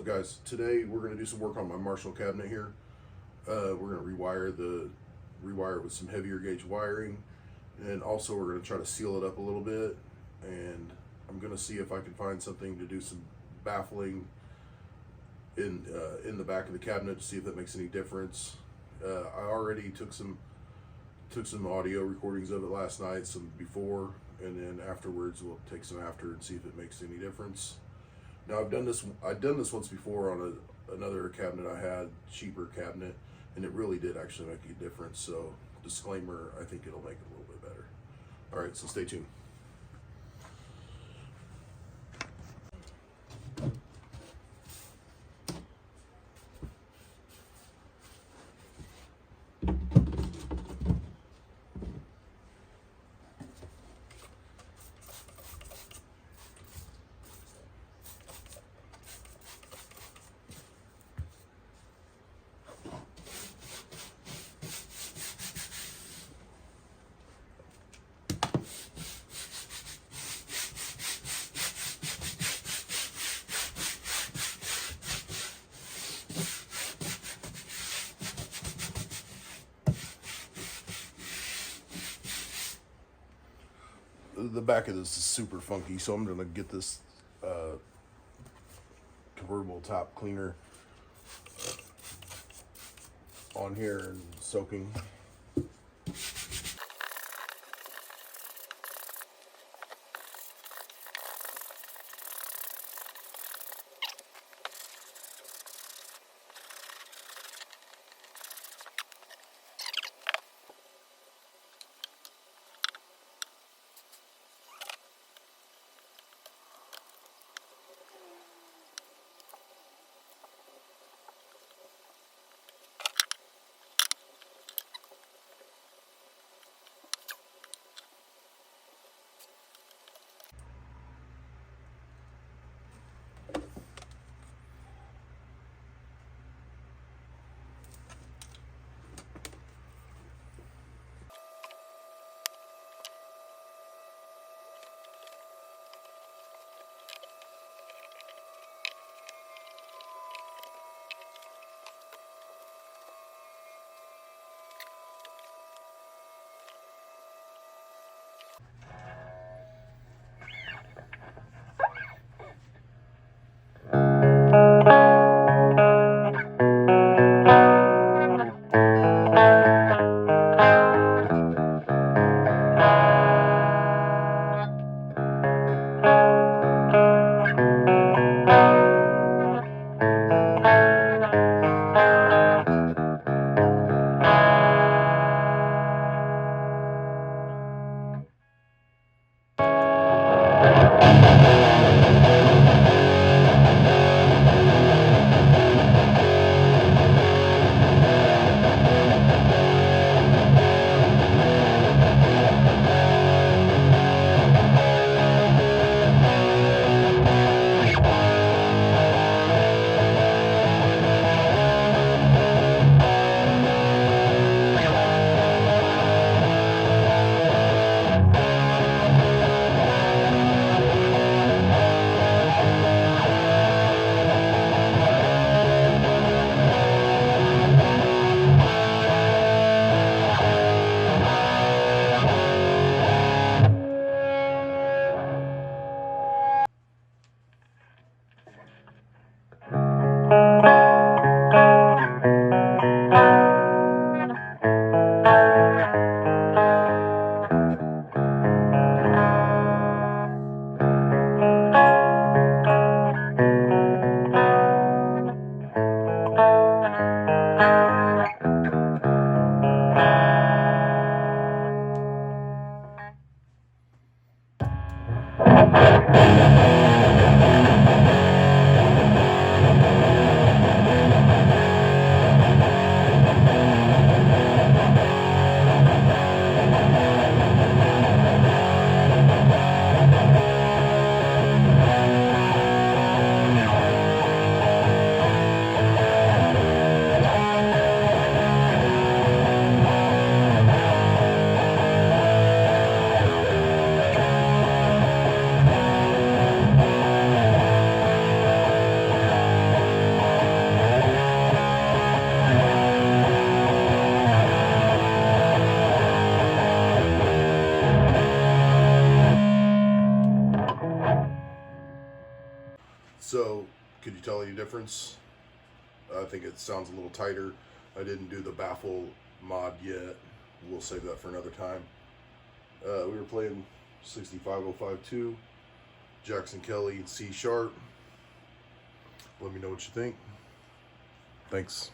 up, guys? Today we're going to do some work on my Marshall cabinet here. We're going to rewire it with some heavier gauge wiring, and also we're going to try to seal it up a little bit, and I'm going to see if I can find something to do some baffling in the back of the cabinet to see if that makes any difference. I already took some audio recordings of it last night, some before, and then afterwards we'll take some after and see if it makes any difference. Now I've done this once before on another cabinet I had, cheaper cabinet, and it really did actually make a difference. So disclaimer, I think it'll make it a little bit better. All right, so stay tuned. The back of this is super funky, so I'm gonna get this convertible top cleaner on here and soaking. So, could you tell any difference? I think it sounds a little tighter. I didn't do the baffle mod yet. We'll save that for another time. We were playing 65052, Jackson Kelly, C sharp. Let me know what you think. Thanks.